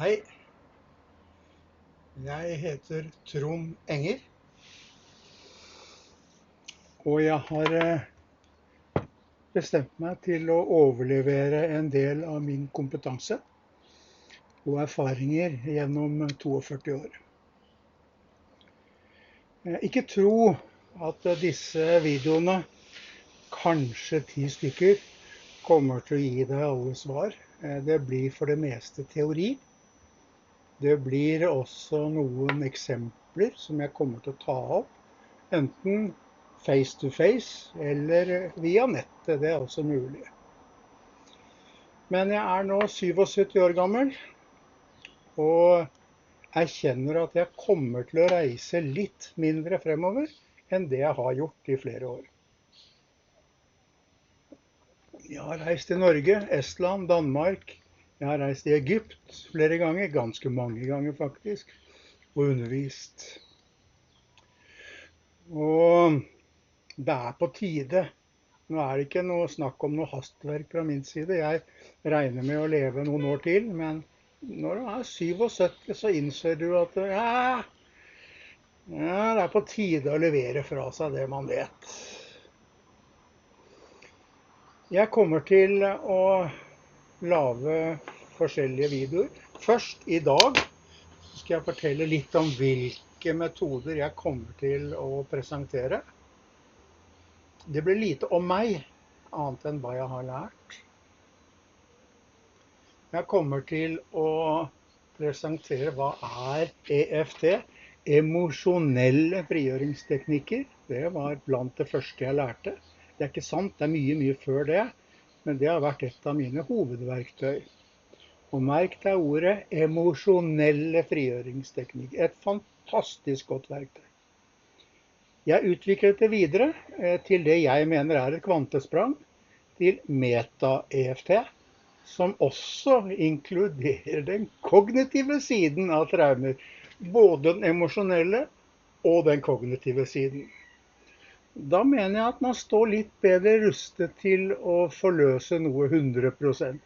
Hei, jeg heter Trond Enger, og jeg har bestemt meg til å overlevere en del av min kompetanse og erfaringer gjennom 42 år. Ikke tro at disse videoene, kanskje 10 stykker, kommer til å gi deg alle svar. Det blir for det meste teori. Det blir også noen eksempler som jeg kommer til å ta opp, enten face to face eller via nettet. Det er også mulig. Men jeg er nå 77 år gammel, og erkjenner at jeg kommer til å reise litt mindre fremover enn det jeg har gjort i flere år. Jeg har reist i Norge, Estland, Danmark. Jeg har reist i Egypt flere ganger, ganske mange ganger faktisk, og undervist. Og det er på tide. Nå er det ikke noe snakk om noe hastverk fra min side. Jeg regner med å leve noen år til, men når du er 77, så innser du at det er på tide å levere fra seg det man vet. Jeg kommer til å lage forskjellige videoer. Først i dag skal jeg fortelle litt om hvilke metoder jeg kommer til å presentere. Det blir lite om meg, annet enn hva jeg har lært. Jeg kommer til å presentere hva er EFT, emosjonelle frigjøringsteknikker. Det var blant det første jeg lærte. Det er ikke sant, det er mye før det, men det har vært et av mine hovedverktøy. Og merk deg ordet emosjonelle frigjøringsteknikker. Et fantastisk godt verktøy. Jeg utviklet det videre til det jeg mener er et kvantesprang, til meta-EFT, som også inkluderer den kognitive siden av traumer. Både den emosjonelle og den kognitive siden. Da mener jeg at man står litt bedre rustet til å forløse noe 100%.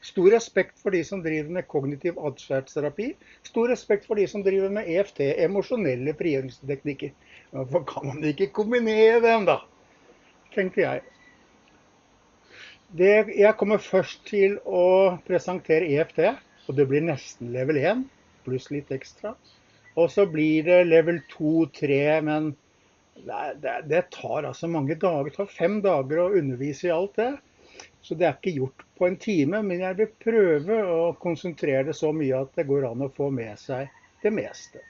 Stor respekt for de som driver med kognitiv atferdsterapi. Stor respekt for de som driver med EFT, emosjonelle frigjøringsteknikker. Hvorfor kan man ikke kombinere dem da, tenkte jeg. Jeg kommer først til å presentere EFT, og det blir nesten level 1, pluss litt ekstra. Og så blir det level 2, 3, men det tar altså mange dager. Det tar 5 dager å undervise i alt det. Så det er ikke gjort på en time, men jeg vil prøve å konsentrere det så mye at det går an å få med seg det meste.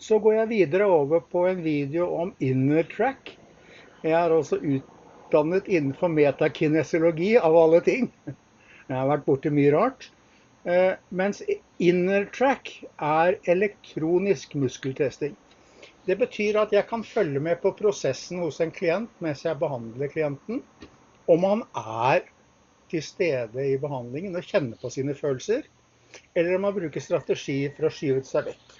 Så går jeg videre over på en video om inner track. Jeg er også utdannet innenfor metakinesiologi av alle ting. Jeg har vært borti mye rart. Mens inner track er elektronisk muskeltesting. Det betyr at jeg kan følge med på prosessen hos en klient mens jeg behandler klienten. Om han er til stede i behandlingen og kjenner på sine følelser, eller om han bruker strategi for å skyve seg vekk.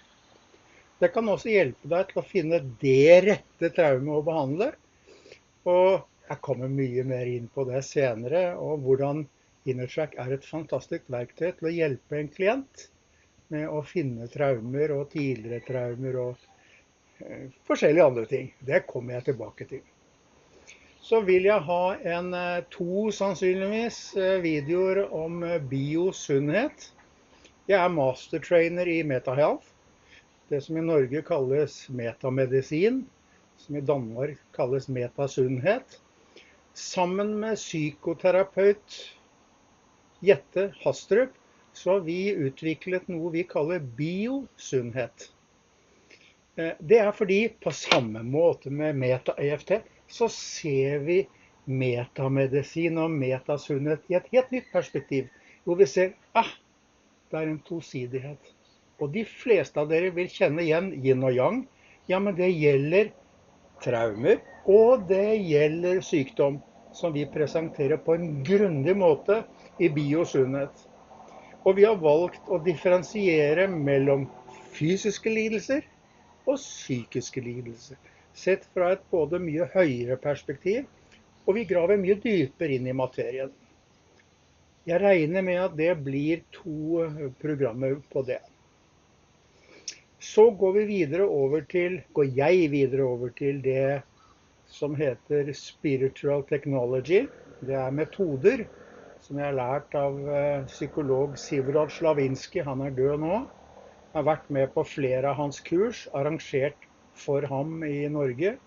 Det kan også hjelpe deg til å finne det rette traumet å behandle. Og jeg kommer mye mer inn på det senere, og hvordan InnerTrack er et fantastisk verktøy til å hjelpe en klient med å finne traumer og tidligere traumer og forskjellige andre ting. Det kommer jeg tilbake til. Så vil jeg ha 2 sannsynligvis videoer om biosunnhet. Jeg er mastertrainer i MetaHealth, det som i Norge kalles metamedisin, som i Danmark kalles metasunnhet. Sammen med psykoterapeut Jette Hastrup, så har vi utviklet noe vi kaller biosunnhet. Det er fordi på samme måte med meta-EFT, så ser vi metamedisin og metasunnhet i et helt nytt perspektiv, hvor vi ser, det er en tosidighet. Og de fleste av dere vil kjenne igjen yin og yang. Ja, men det gjelder traumer, og det gjelder sykdom, som vi presenterer på en grundig måte i biosunnhet. Og vi har valgt å differensiere mellom fysiske lidelser og psykiske lidelser, sett fra et både mye høyere perspektiv, og vi graver mye dypere inn i materien. Jeg regner med at det blir 2 programmer på det. Så går jeg videre over til det som heter Spiritual Technology. Det er metoder som jeg har lært av psykolog Sivrod Slavinsky. Han er død nå. Jeg har vært med på flere av hans kurs, arrangert for ham i Norge.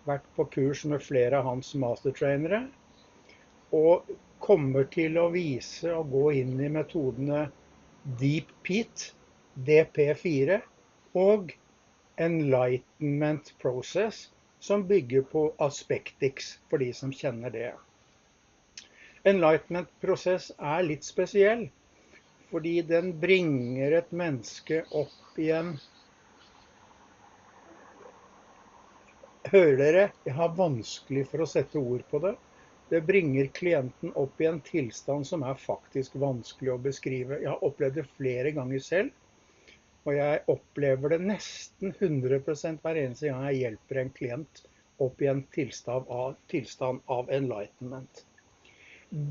Vært på kurs med flere av hans mastertrainere. Og kommer til å vise og gå inn i metodene Deep Peat, DP4, og Enlightenment Process, som bygger på Aspectix, for de som kjenner det. Enlightenment-prosess er litt spesiell, fordi den bringer et menneske opp i en... Hører dere? Jeg har vanskelig for å sette ord på det. Det bringer klienten opp i en tilstand som er faktisk vanskelig å beskrive. Jeg har opplevd det flere ganger selv, og jeg opplever det nesten 100% hver eneste gang jeg hjelper en klient opp i en tilstand av enlightenment.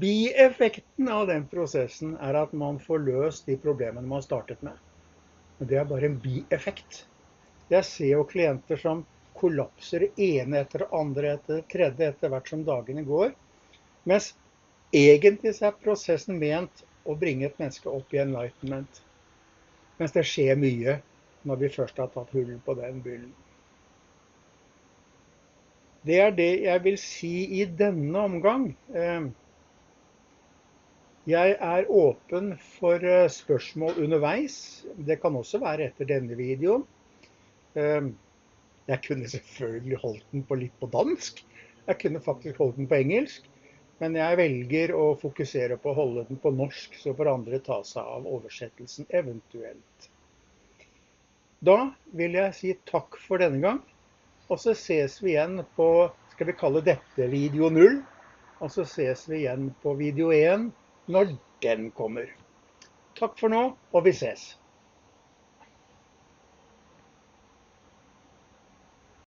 Bieffekten av den prosessen er at man får løst de problemene man startet med. Men det er bare en bieffekt. Jeg ser jo klienter som kollapser ene etter det andre etter det tredje etter hvert som dagene går. Mens egentlig så er prosessen ment å bringe et menneske opp i enlightenment. Mens det skjer mye når vi først har tatt hull på den byllen. Det er det jeg vil si i denne omgang. Jeg er åpen for spørsmål underveis. Det kan også være etter denne videoen. Jeg kunne selvfølgelig holdt den litt på dansk. Jeg kunne faktisk holdt den på engelsk. Men jeg velger å fokusere på å holde den på norsk, så får andre ta seg av oversettelsen eventuelt. Da vil jeg si takk for denne gang. Og så ses vi igjen på, skal vi kalle dette video 0. Og så ses vi igjen på video 1 når den kommer. Takk for nå, og vi ses.